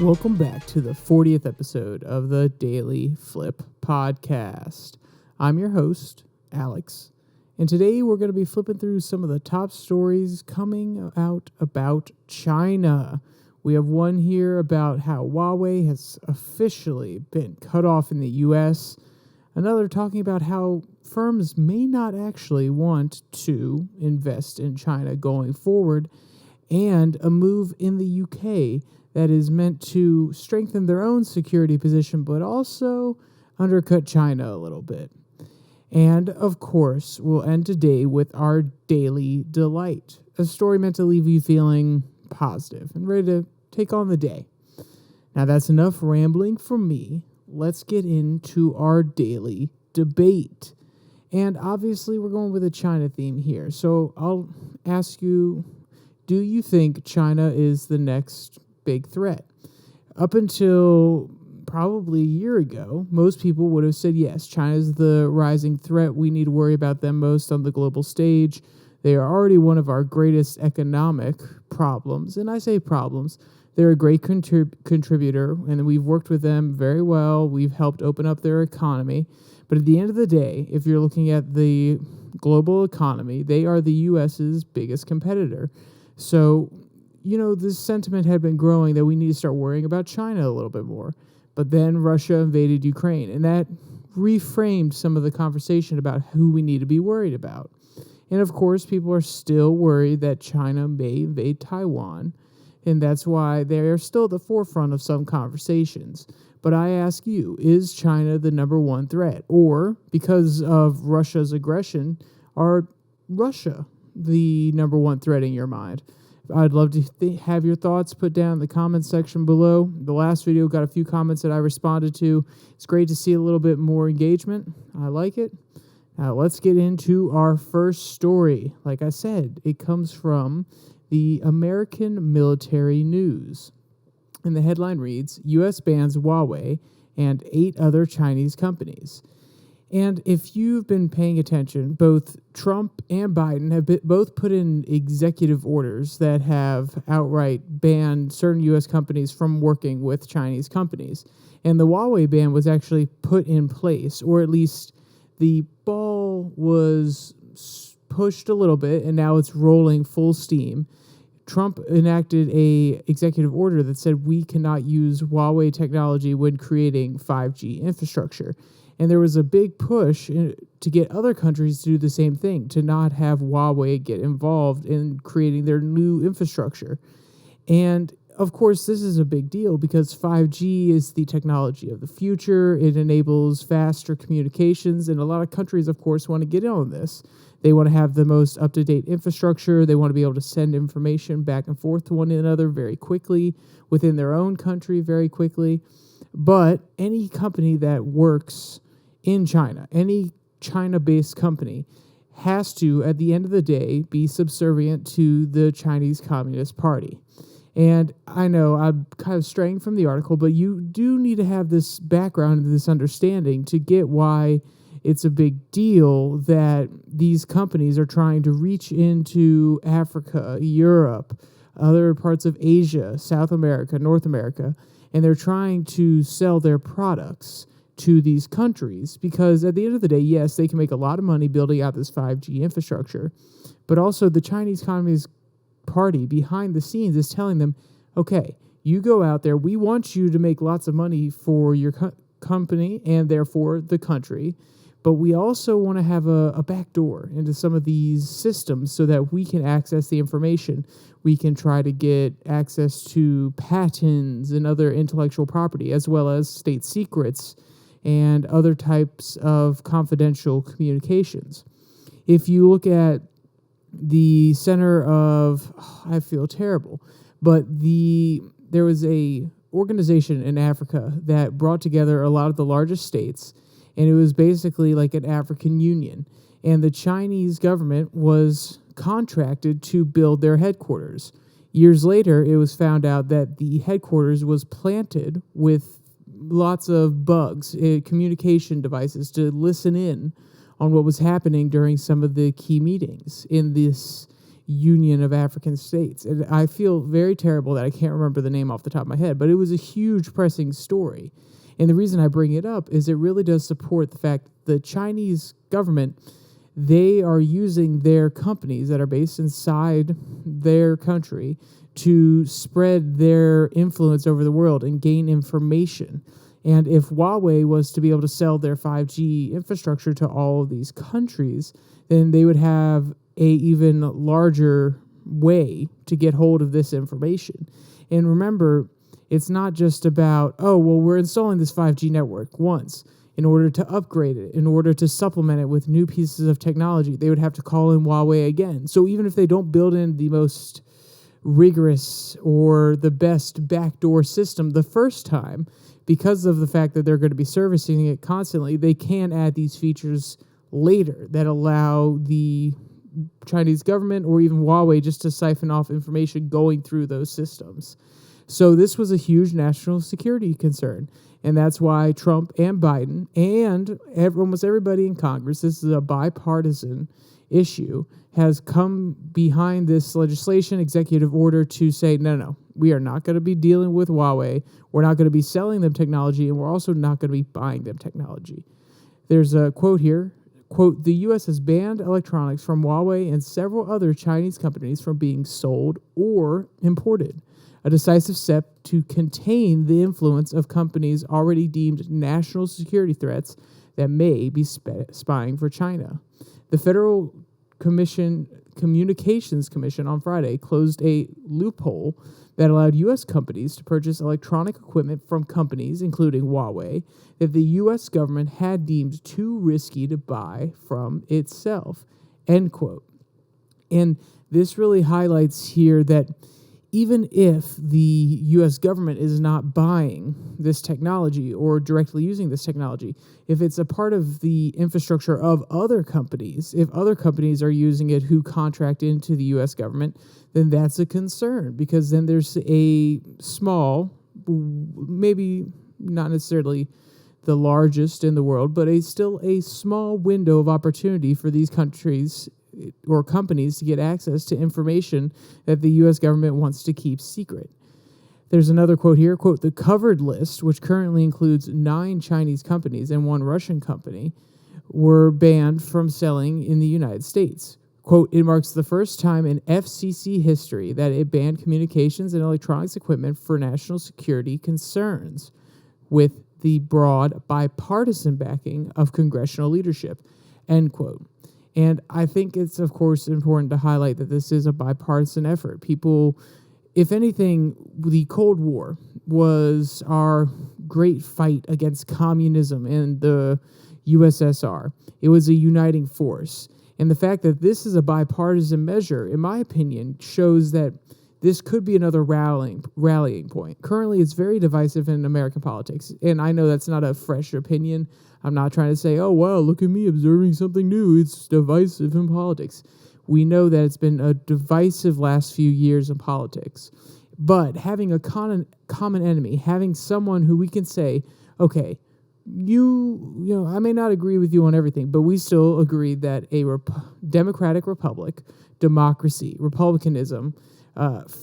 Welcome back to the 40th episode of the DailyFlip podcast. I'm your host, Alex, and today we're going to be flipping through some of the top stories coming out about China. We have one here about how Huawei has officially been cut off in the U.S., another talking about how firms may not actually want to invest in China going forward, and a move in the UK that is meant to strengthen their own security position, but also undercut China a little bit. And, of course, we'll end today with our Daily Delight, a story meant to leave you feeling positive and ready to take on the day. Now, that's enough rambling from me. Let's get into our daily debate. And, obviously, we're going with a China theme here. So, I'll ask you, do you think China is the next big threat? Up until probably a year ago, most people would have said, yes, China's the rising threat. We need to worry about them most on the global stage. They are already one of our greatest economic problems. And I say problems. They're a great contributor, and we've worked with them very well. We've helped open up their economy. But at the end of the day, if you're looking at the global economy, they are the U.S.'s biggest competitor. So, this sentiment had been growing that we need to start worrying about China a little bit more. But then Russia invaded Ukraine, and that reframed some of the conversation about who we need to be worried about. And of course, people are still worried that China may invade Taiwan, and that's why they are still at the forefront of some conversations. But I ask you, is China the number one threat? Or, because of Russia's aggression, are Russia the number one threat in your mind? I'd love to have your thoughts put down in the comments section below. The last video got a few comments that I responded to. It's great to see a little bit more engagement. I like it. Now let's get into our first story. Like I said, it comes from the American Military News. And the headline reads, U.S. bans Huawei and 8 other Chinese companies. And if you've been paying attention, both Trump and Biden have both put in executive orders that have outright banned certain U.S. companies from working with Chinese companies. And the Huawei ban was actually put in place, or at least the ball was pushed a little bit, and now it's rolling full steam. Trump enacted a executive order that said we cannot use Huawei technology when creating 5G infrastructure. And there was a big push to get other countries to do the same thing, to not have Huawei get involved in creating their new infrastructure. And, of course, this is a big deal because 5G is the technology of the future. It enables faster communications, and a lot of countries, of course, want to get in on this. They want to have the most up-to-date infrastructure. They want to be able to send information back and forth to one another very quickly, within their own country very quickly. But any company that works in China, any China-based company, has to, at the end of the day, be subservient to the Chinese Communist Party. And I know I'm kind of straying from the article, but you do need to have this background and this understanding to get why it's a big deal that these companies are trying to reach into Africa, Europe, other parts of Asia, South America, North America, and they're trying to sell their products to these countries because at the end of the day, yes, they can make a lot of money building out this 5G infrastructure, but also the Chinese Communist Party behind the scenes is telling them, okay, you go out there, we want you to make lots of money for your company and therefore the country, but we also want to have a back door into some of these systems so that we can access the information. We can try to get access to patents and other intellectual property, as well as state secrets and other types of confidential communications. If you look at the center of, I feel terrible, but there was a organization in Africa that brought together a lot of the largest states, and it was basically like an African Union. And the Chinese government was contracted to build their headquarters. Years later, it was found out that the headquarters was planted with lots of bugs, communication devices to listen in on what was happening during some of the key meetings in this Union of African States. And I feel very terrible that I can't remember the name off the top of my head, but it was a huge pressing story. And the reason I bring it up is it really does support the fact the Chinese government, they are using their companies that are based inside their country to spread their influence over the world and gain information. And if Huawei was to be able to sell their 5G infrastructure to all of these countries, then they would have a even larger way to get hold of this information. And remember, it's not just about, oh, well, we're installing this 5G network once. In order to upgrade it, in order to supplement it with new pieces of technology, they would have to call in Huawei again. So even if they don't build in the most rigorous or the best backdoor system the first time, because of the fact that they're going to be servicing it constantly, they can add these features later that allow the Chinese government or even Huawei just to siphon off information going through those systems. So this was a huge national security concern. And that's why Trump and Biden and almost everybody in Congress, this is a bipartisan issue, has come behind this legislation, executive order to say, no, we are not going to be dealing with Huawei. We're not going to be selling them technology, and we're also not going to be buying them technology. There's a quote here, quote, "The U.S. has banned electronics from Huawei and several other Chinese companies from being sold or imported. A decisive step to contain the influence of companies already deemed national security threats that may be spying for China." The Federal Communications Commission on Friday closed a loophole that allowed U.S. companies to purchase electronic equipment from companies, including Huawei, that the U.S. government had deemed too risky to buy from itself, end quote. And this really highlights here that even if the U.S. government is not buying this technology or directly using this technology, if it's a part of the infrastructure of other companies, if other companies are using it who contract into the U.S. government, then that's a concern, because then there's a small, maybe not necessarily the largest in the world, but still a small window of opportunity for these countries or companies to get access to information that the U.S. government wants to keep secret. There's another quote here, quote, "The covered list, which currently includes 9 Chinese companies and 1 Russian company, were banned from selling in the United States. Quote, "It marks the first time in FCC history that it banned communications and electronics equipment for national security concerns, with the broad bipartisan backing of congressional leadership," end quote. And I think it's, of course, important to highlight that this is a bipartisan effort. People, if anything, the Cold War was our great fight against communism and the USSR. It was a uniting force. And the fact that this is a bipartisan measure, in my opinion, shows that this could be another rallying point. Currently, it's very divisive in American politics. And I know that's not a fresh opinion. I'm not trying to say, oh, wow, look at me observing something new. It's divisive in politics. We know that it's been a divisive last few years in politics. But having a common enemy, having someone who we can say, okay, you know, I may not agree with you on everything, but we still agree that a democratic republic, democracy, republicanism,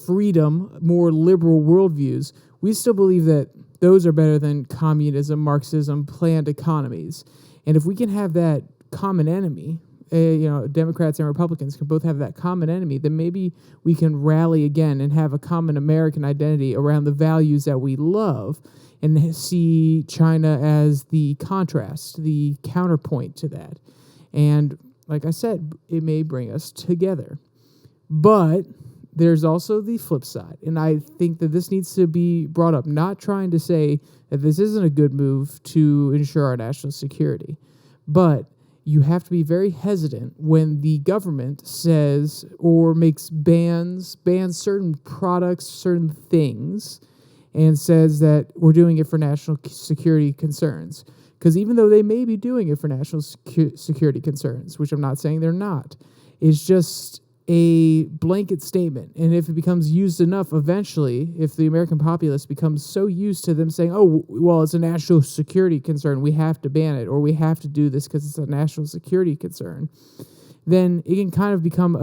freedom, more liberal worldviews, we still believe that those are better than communism, Marxism, planned economies. And if we can have that common enemy, Democrats and Republicans can both have that common enemy, then maybe we can rally again and have a common American identity around the values that we love and see China as the contrast, the counterpoint to that. And like I said, it may bring us together. But there's also the flip side, and I think that this needs to be brought up, not trying to say that this isn't a good move to ensure our national security, but you have to be very hesitant when the government says or bans certain products, certain things, and says that we're doing it for national security concerns. Because even though they may be doing it for national security concerns, which I'm not saying they're not, it's just a blanket statement. And if it becomes used enough, eventually, if the American populace becomes so used to them saying, oh, well, it's a national security concern, we have to ban it, or we have to do this because it's a national security concern, then it can kind of become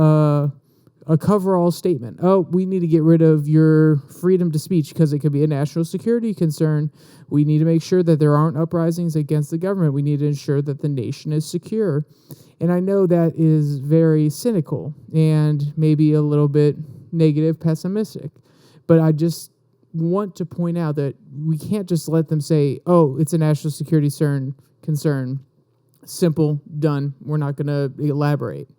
a coverall statement. Oh, we need to get rid of your freedom to speech because it could be a national security concern. We need to make sure that there aren't uprisings against the government. We need to ensure that the nation is secure. And I know that is very cynical and maybe a little bit negative, pessimistic. But I just want to point out that we can't just let them say, oh, it's a national security concern. Simple, done. We're not going to elaborate.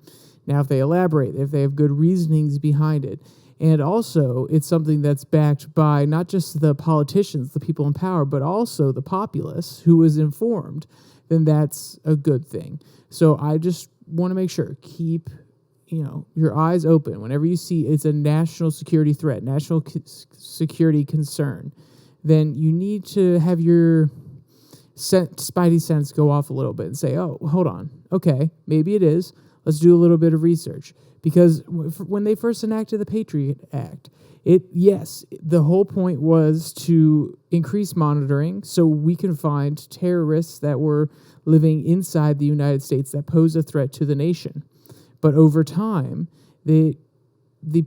Now, if they elaborate, if they have good reasonings behind it, and also it's something that's backed by not just the politicians, the people in power, but also the populace who is informed, then that's a good thing. So I just want to make sure, keep your eyes open whenever you see it's a national security threat, national security concern. Then you need to have your spidey sense go off a little bit and say, oh, hold on, okay, maybe it is. Let's do a little bit of research. Because when they first enacted the Patriot Act, the whole point was to increase monitoring so we can find terrorists that were living inside the United States that pose a threat to the nation. But over time, the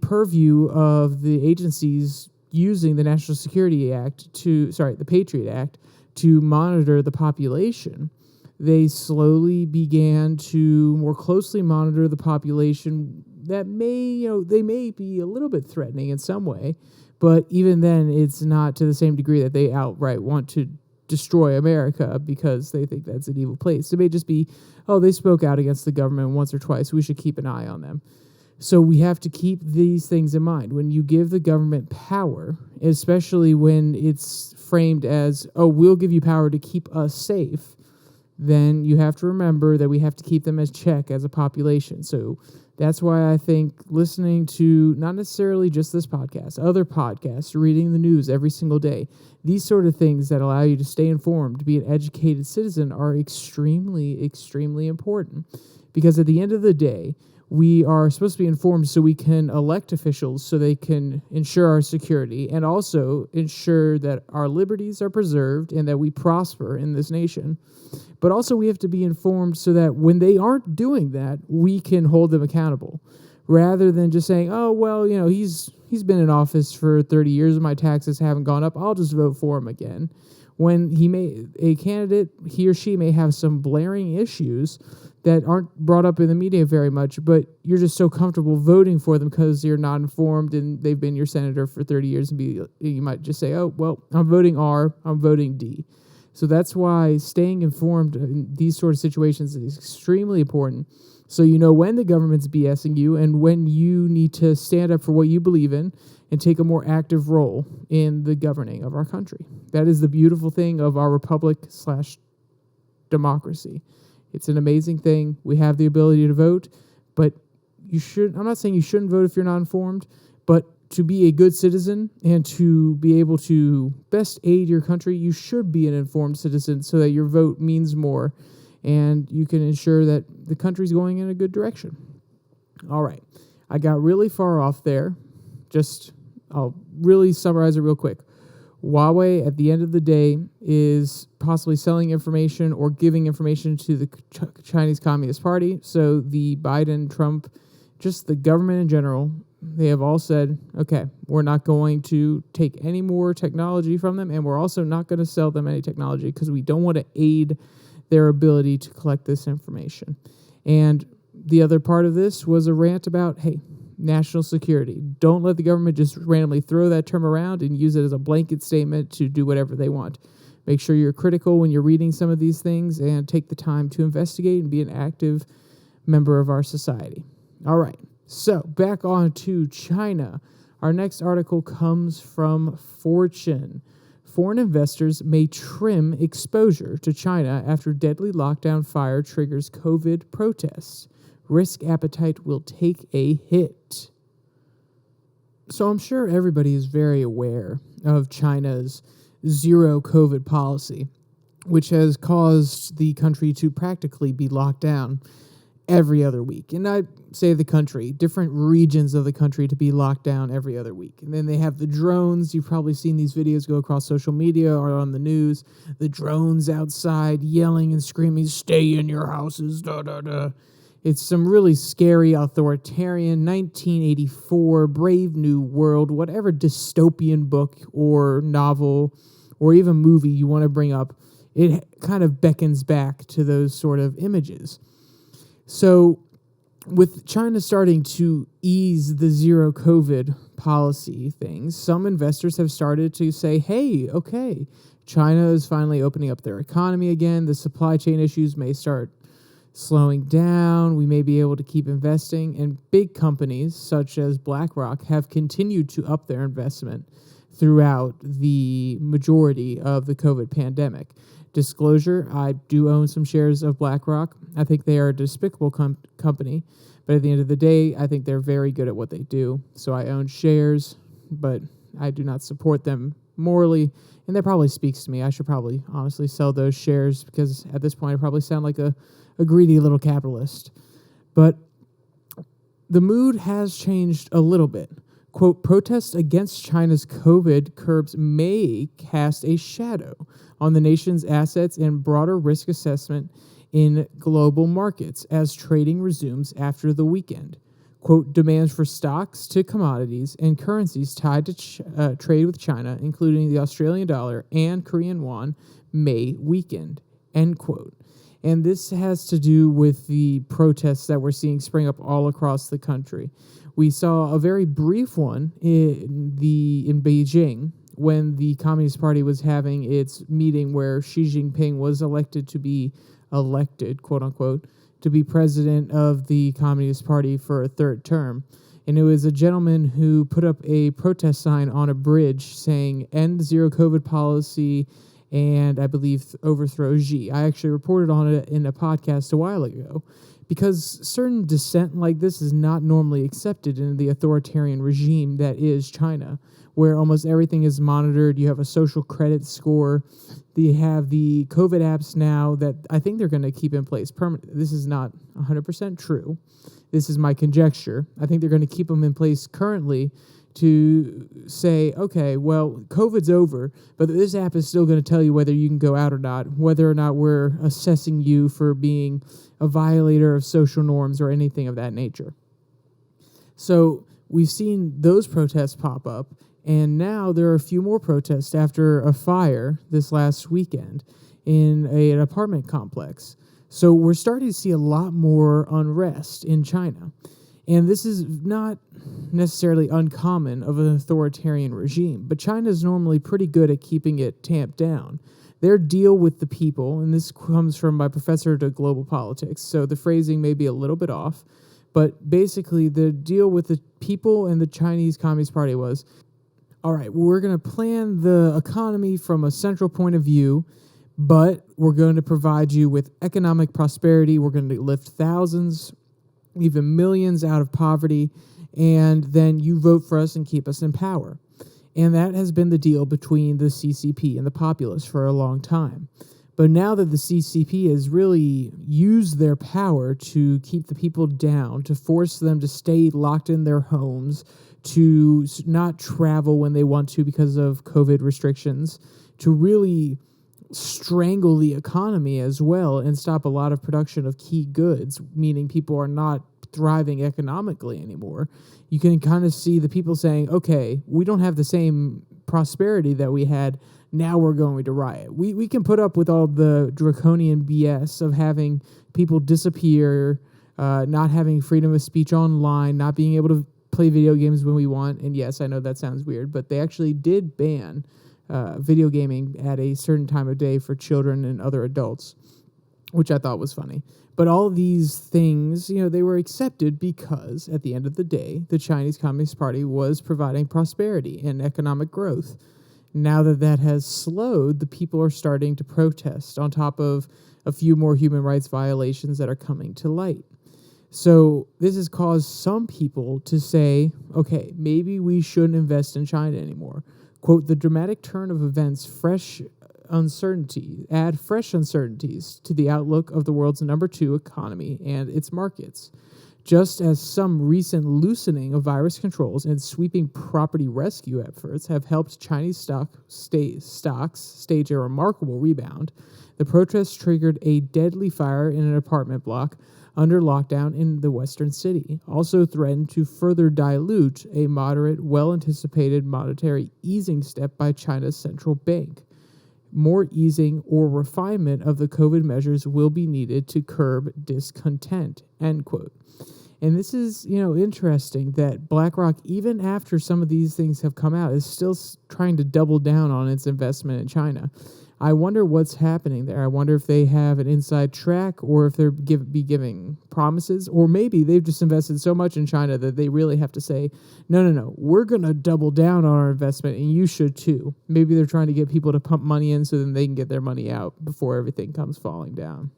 purview of the agencies using the the Patriot Act to monitor the population, they slowly began to more closely monitor the population that they may be a little bit threatening in some way, but even then it's not to the same degree that they outright want to destroy America because they think that's an evil place. It may just be, oh, they spoke out against the government once or twice. We should keep an eye on them. So we have to keep these things in mind. When you give the government power, especially when it's framed as, oh, we'll give you power to keep us safe, then you have to remember that we have to keep them as check as a population. So that's why I think listening to not necessarily just this podcast, other podcasts, reading the news every single day, these sort of things that allow you to stay informed, to be an educated citizen are extremely, extremely important. Because at the end of the day, we are supposed to be informed so we can elect officials so they can ensure our security and also ensure that our liberties are preserved and that we prosper in this nation. But also we have to be informed so that when they aren't doing that, we can hold them accountable rather than just saying, oh, well, he's been in office for 30 years and my taxes haven't gone up. I'll just vote for him again. When a candidate, he or she may have some blaring issues that aren't brought up in the media very much, but you're just so comfortable voting for them because you're not informed and they've been your senator for 30 years and you might just say, oh, well, I'm voting R, I'm voting D. So that's why staying informed in these sort of situations is extremely important. So you know when the government's BSing you and when you need to stand up for what you believe in and take a more active role in the governing of our country. That is the beautiful thing of our republic/democracy. It's an amazing thing. We have the ability to vote, but I'm not saying you shouldn't vote if you're not informed, but to be a good citizen and to be able to best aid your country, you should be an informed citizen so that your vote means more and you can ensure that the country's going in a good direction. All right. I got really far off there. I'll really summarize it real quick. Huawei, at the end of the day, is possibly selling information or giving information to the Chinese Communist Party. So the Biden, Trump, just the government in general, they have all said, okay, we're not going to take any more technology from them, and we're also not going to sell them any technology because we don't want to aid their ability to collect this information. And the other part of this was a rant about, hey, national security. Don't let the government just randomly throw that term around and use it as a blanket statement to do whatever they want. Make sure you're critical when you're reading some of these things and take the time to investigate and be an active member of our society. All right, so back on to China. Our next article comes from Fortune. Foreign investors may trim exposure to China after deadly lockdown fire triggers COVID protests. Risk appetite will take a hit. So I'm sure everybody is very aware of China's zero COVID policy, which has caused the country to practically be locked down every other week. And I say the country, different regions of the country to be locked down every other week. And then they have the drones. You've probably seen these videos go across social media or on the news. The drones outside yelling and screaming, stay in your houses, da, da, da. It's some really scary, authoritarian, 1984, Brave New World, whatever dystopian book or novel or even movie you want to bring up, it kind of beckons back to those sort of images. So with China starting to ease the zero COVID policy things, some investors have started to say, hey, okay, China is finally opening up their economy again. The supply chain issues may start slowing down. We may be able to keep investing. And big companies such as BlackRock have continued to up their investment throughout the majority of the COVID pandemic. Disclosure, I do own some shares of BlackRock. I think they are a despicable company, but at the end of the day, I think they're very good at what they do. So I own shares, but I do not support them morally, and that probably speaks to me. I should probably honestly sell those shares because at this point I probably sound like a greedy little capitalist. But the mood has changed a little bit. Quote, protests against China's COVID curbs may cast a shadow on the nation's assets and broader risk assessment in global markets as trading resumes after the weekend. Quote, demands for stocks to commodities and currencies tied to trade with China, including the Australian dollar and Korean won, may weaken, end quote. And this has to do with the protests that we're seeing spring up all across the country. We saw a very brief one in Beijing when the Communist Party was having its meeting where Xi Jinping was elected, quote unquote, to be president of the Communist Party for a third term. And it was a gentleman who put up a protest sign on a bridge saying, end zero COVID policy, and I believe overthrow Xi. I actually reported on it in a podcast a while ago because certain dissent like this is not normally accepted in the authoritarian regime that is China, where almost everything is monitored. You have a social credit score. They have the COVID apps now that I think they're going to keep in place permanently. This is not 100% true. This is my conjecture. I think they're going to keep them in place currently to say, okay, well, COVID's over, but this app is still going to tell you whether you can go out or not, whether or not we're assessing you for being a violator of social norms or anything of that nature. So we've seen those protests pop up, and now there are a few more protests after a fire this last weekend in an apartment complex. So we're starting to see a lot more unrest in China. And this is not necessarily uncommon of an authoritarian regime, but China is normally pretty good at keeping it tamped down. Their deal with the people, and this comes from my professor to global politics, so the phrasing may be a little bit off, but basically the deal with the people and the Chinese Communist Party was, all right, we're going to plan the economy from a central point of view, but we're going to provide you with economic prosperity. We're going to lift thousands, even millions out of poverty, and then you vote for us and keep us in power. And that has been the deal between the CCP and the populace for a long time. But now that the CCP has really used their power to keep the people down, to force them to stay locked in their homes, to not travel when they want to because of COVID restrictions, to really strangle the economy as well and stop a lot of production of key goods, meaning people are not thriving economically anymore. You can kind of see the people saying, okay, we don't have the same prosperity that we had. Now we're going to riot. We can put up with all the draconian BS of having people disappear, not having freedom of speech online, not being able to play video games when we want. And yes, I know that sounds weird, but they actually did ban video gaming at a certain time of day for children and other adults, which I thought was funny. But all these things, they were accepted because at the end of the day, the Chinese Communist Party was providing prosperity and economic growth. Now that that has slowed, the people are starting to protest on top of a few more human rights violations that are coming to light. So this has caused some people to say, okay, maybe we shouldn't invest in China anymore. Quote, the dramatic turn of events add fresh uncertainties to the outlook of the world's number 2 economy and its markets. Just as some recent loosening of virus controls and sweeping property rescue efforts have helped Chinese stocks stage a remarkable rebound, the protests triggered a deadly fire in an apartment block under lockdown in the western city, also threatened to further dilute a moderate, well-anticipated monetary easing step by China's central bank. More easing or refinement of the COVID measures will be needed to curb discontent, end quote. And this is, interesting that BlackRock, even after some of these things have come out, is still trying to double down on its investment in China. I wonder what's happening there. I wonder if they have an inside track or if they're giving promises, or maybe they've just invested so much in China that they really have to say, no, we're going to double down on our investment and you should too. Maybe they're trying to get people to pump money in so then they can get their money out before everything comes falling down.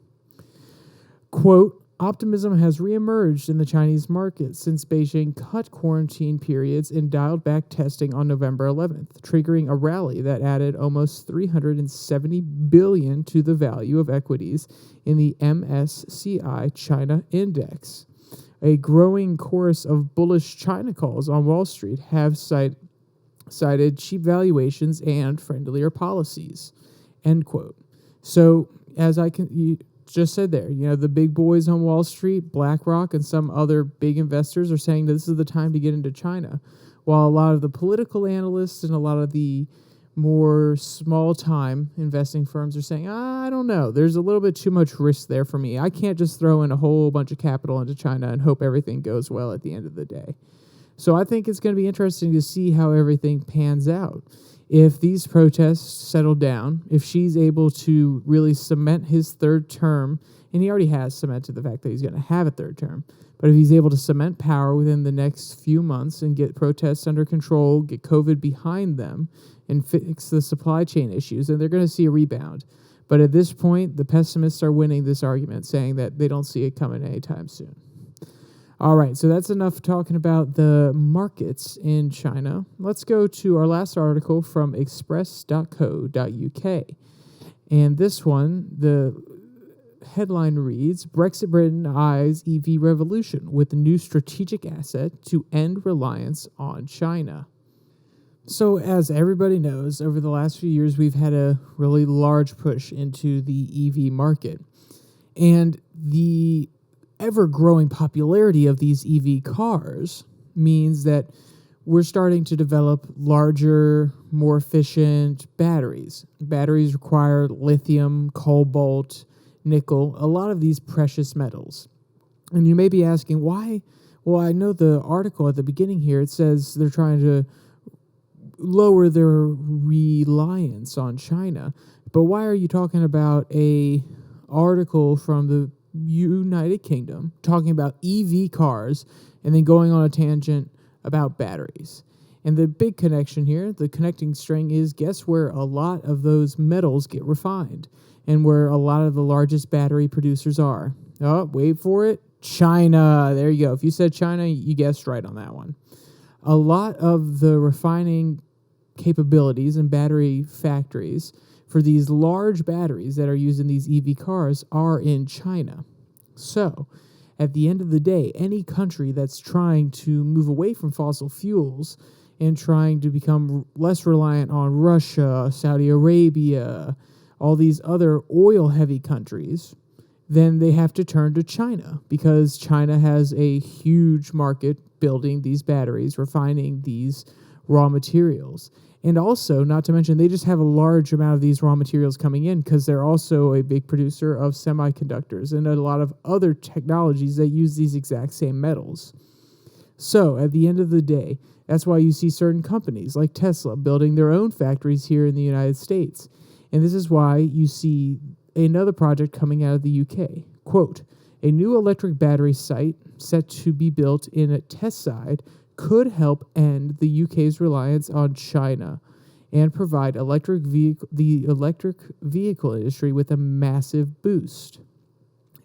Quote, optimism has reemerged in the Chinese market since Beijing cut quarantine periods and dialed back testing on November 11th, triggering a rally that added almost $370 billion to the value of equities in the MSCI China Index. A growing chorus of bullish China calls on Wall Street have cited cheap valuations and friendlier policies, end quote. So, as you just said there, the big boys on Wall Street, BlackRock, and some other big investors are saying that this is the time to get into China, while a lot of the political analysts and a lot of the more small-time investing firms are saying, I don't know, there's a little bit too much risk there for me. I can't just throw in a whole bunch of capital into China and hope everything goes well at the end of the day. So I think it's going to be interesting to see how everything pans out. If these protests settle down, if Xi's able to really cement his third term, and he already has cemented the fact that he's going to have a third term, but if he's able to cement power within the next few months and get protests under control, get COVID behind them, and fix the supply chain issues, then they're going to see a rebound. But at this point, the pessimists are winning this argument, saying that they don't see it coming anytime soon. All right, so that's enough talking about the markets in China. Let's go to our last article from express.co.uk. And this one, the headline reads, Brexit Britain eyes EV revolution with a new strategic asset to end reliance on China. So as everybody knows, over the last few years, we've had a really large push into the EV market. And the ever-growing popularity of these EV cars means that we're starting to develop larger, more efficient batteries. Batteries require lithium, cobalt, nickel, a lot of these precious metals. And you may be asking, why? Well, I know the article at the beginning here, it says they're trying to lower their reliance on China. But why are you talking about a article from the United Kingdom talking about EV cars and then going on a tangent about batteries? And the big connection here, the connecting string, is guess where a lot of those metals get refined and where a lot of the largest battery producers are. Oh, wait for it. China. There you go. If you said China, you guessed right on that one. A lot of the refining capabilities and battery factories for these large batteries that are used in these EV cars are in China. So, at the end of the day, any country that's trying to move away from fossil fuels and trying to become less reliant on Russia, Saudi Arabia, all these other oil-heavy countries, then they have to turn to China because China has a huge market building these batteries, refining these raw materials. And also, not to mention, they just have a large amount of these raw materials coming in because they're also a big producer of semiconductors and a lot of other technologies that use these exact same metals. So, at the end of the day, that's why you see certain companies like Tesla building their own factories here in the United States. And this is why you see another project coming out of the UK. Quote, a new electric battery site set to be built in a Teesside could help end the UK's reliance on China and provide the electric vehicle industry with a massive boost.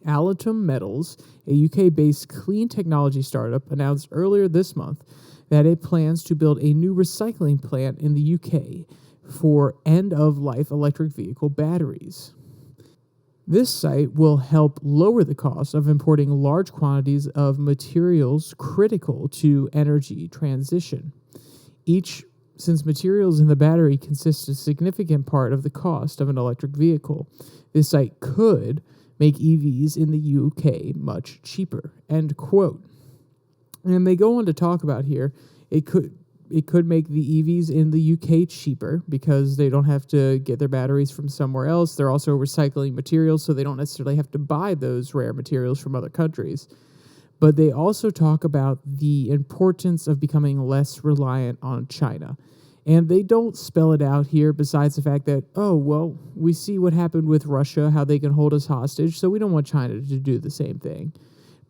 Allium Metals, a UK-based clean technology startup, announced earlier this month that it plans to build a new recycling plant in the UK for end-of-life electric vehicle batteries. This site will help lower the cost of importing large quantities of materials critical to energy transition. Since materials in the battery consist a significant part of the cost of an electric vehicle, this site could make EVs in the UK much cheaper, end quote. And they go on to talk about here, it could make the EVs in the UK cheaper because they don't have to get their batteries from somewhere else. They're also recycling materials, so they don't necessarily have to buy those rare materials from other countries. But they also talk about the importance of becoming less reliant on China. And they don't spell it out here besides the fact that, oh, well, we see what happened with Russia, how they can hold us hostage, so we don't want China to do the same thing.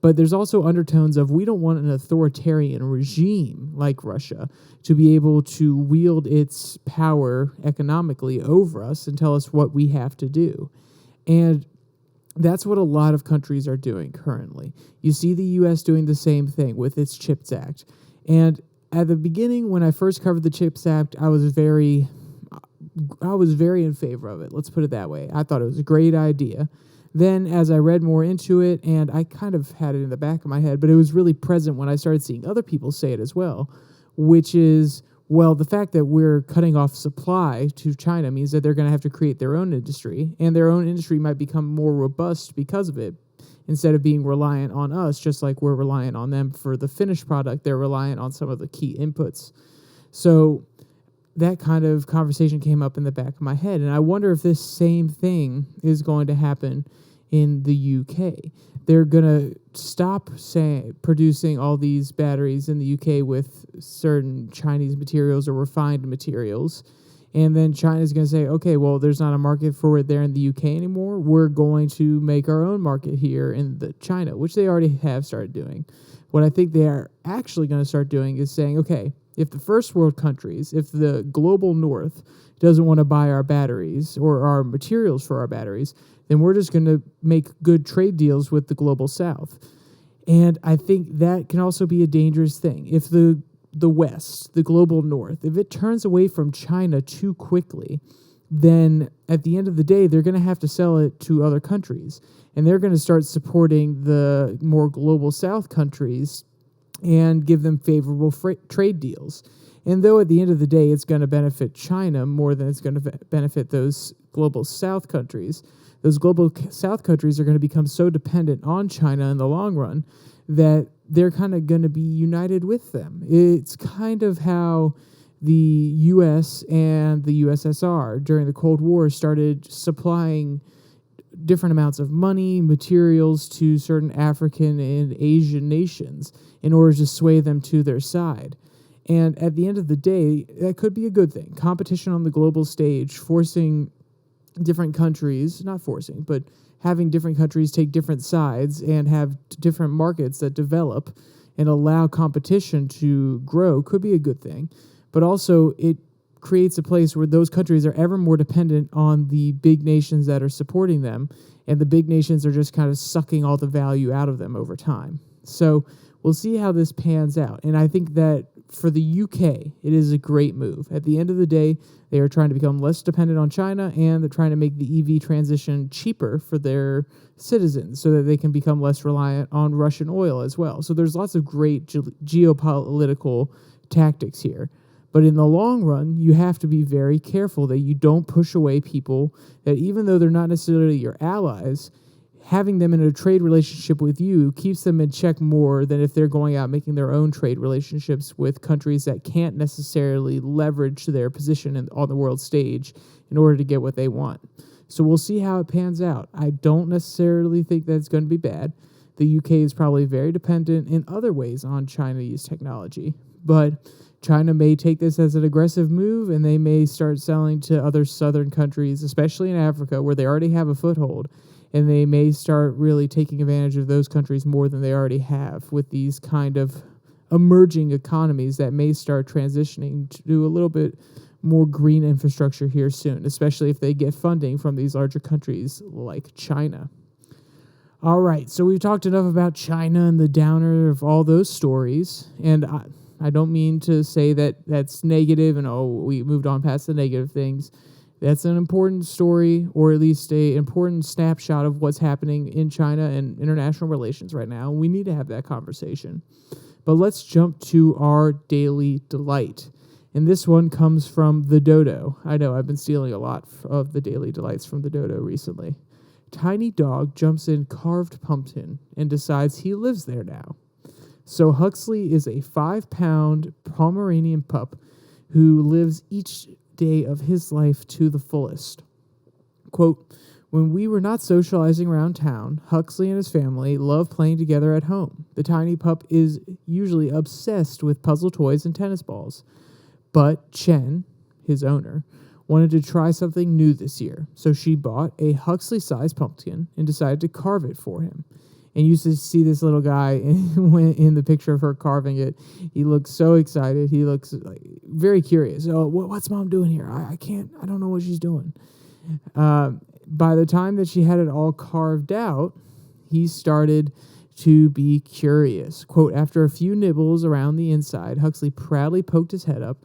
But there's also undertones of we don't want an authoritarian regime like Russia to be able to wield its power economically over us and tell us what we have to do. And that's what a lot of countries are doing currently. You see the U.S. doing the same thing with its CHIPS Act. And at the beginning, when I first covered the CHIPS Act, I was very in favor of it. Let's put it that way. I thought it was a great idea. Then as I read more into it, and I kind of had it in the back of my head, but it was really present when I started seeing other people say it as well, which is, well, the fact that we're cutting off supply to China means that they're going to have to create their own industry, and their own industry might become more robust because of it. Instead of being reliant on us, just like we're reliant on them for the finished product, they're reliant on some of the key inputs. So that kind of conversation came up in the back of my head, and I wonder if this same thing is going to happen in the UK. They're going to stop producing all these batteries in the UK with certain Chinese materials or refined materials. And then China's going to say, okay, well, there's not a market for it there in the UK anymore. We're going to make our own market here in China, which they already have started doing. What I think they are actually going to start doing is saying, okay, if the first world countries, if the global north doesn't want to buy our batteries or our materials for our batteries, then we're just going to make good trade deals with the global south. And I think that can also be a dangerous thing. If the West, the global north, if it turns away from China too quickly, then at the end of the day, they're going to have to sell it to other countries. And they're going to start supporting the more global south countries and give them favorable trade deals. And though at the end of the day, it's going to benefit China more than it's going to benefit those global south countries, those global south countries are going to become so dependent on China in the long run that they're kind of going to be united with them. It's kind of how the U.S. and the USSR during the Cold War started supplying different amounts of money, materials to certain African and Asian nations in order to sway them to their side. And at the end of the day, that could be a good thing. Competition on the global stage, forcing different countries, not forcing, but having different countries take different sides and have different markets that develop and allow competition to grow could be a good thing. But also it creates a place where those countries are ever more dependent on the big nations that are supporting them, and the big nations are just kind of sucking all the value out of them over time. So we'll see how this pans out. And I think that for the UK, it is a great move. At the end of the day, they are trying to become less dependent on China, and they're trying to make the EV transition cheaper for their citizens so that they can become less reliant on Russian oil as well. So there's lots of great geopolitical tactics here. But in the long run, you have to be very careful that you don't push away people that, even though they're not necessarily your allies, having them in a trade relationship with you keeps them in check more than if they're going out making their own trade relationships with countries that can't necessarily leverage their position on the world stage in order to get what they want. So we'll see how it pans out. I don't necessarily think that's going to be bad. The UK is probably very dependent in other ways on Chinese technology, but China may take this as an aggressive move, and they may start selling to other southern countries, especially in Africa, where they already have a foothold. And they may start really taking advantage of those countries more than they already have with these kind of emerging economies that may start transitioning to a little bit more green infrastructure here soon, especially if they get funding from these larger countries like China. All right, so we've talked enough about China and the downer of all those stories, and I don't mean to say that that's negative and, we moved on past the negative things. That's an important story, or at least an important snapshot of what's happening in China and international relations right now. We need to have that conversation. But let's jump to our daily delight. And this one comes from the Dodo. I know I've been stealing a lot of the daily delights from the Dodo recently. tiny dog jumps in carved pumpkin and decides he lives there now. So Huxley is a 5-pound Pomeranian pup who lives each day of his life to the fullest. Quote, when we were not socializing around town, Huxley and his family love playing together at home. The tiny pup is usually obsessed with puzzle toys and tennis balls. But Chen, his owner, wanted to try something new this year, so she bought a Huxley-sized pumpkin and decided to carve it for him. And you see this little guy in the picture of her carving it. He looks so excited. He looks like very curious. Oh, what's Mom doing here? I don't know what she's doing. By the time that she had it all carved out, he started to be curious. Quote, after a few nibbles around the inside, Huxley proudly poked his head up,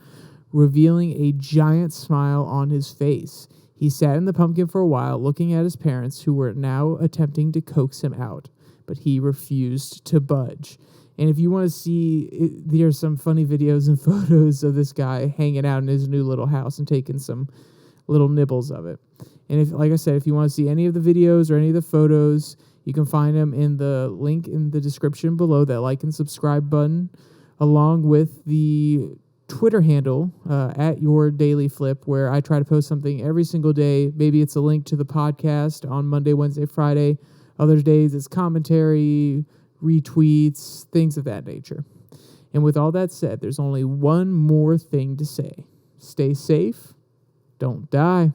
revealing a giant smile on his face. He sat in the pumpkin for a while, looking at his parents, who were now attempting to coax him out, but he refused to budge. And if you want to see, there's some funny videos and photos of this guy hanging out in his new little house and taking some little nibbles of it. And if, like I said, if you want to see any of the videos or any of the photos, you can find them in the link in the description below, that like and subscribe button, along with the Twitter handle at your DailyFlip, where I try to post something every single day. Maybe it's a link to the podcast on Monday, Wednesday, Friday. Other days it's commentary, retweets, things of that nature. And with all that said, there's only one more thing to say. Stay safe. Don't die.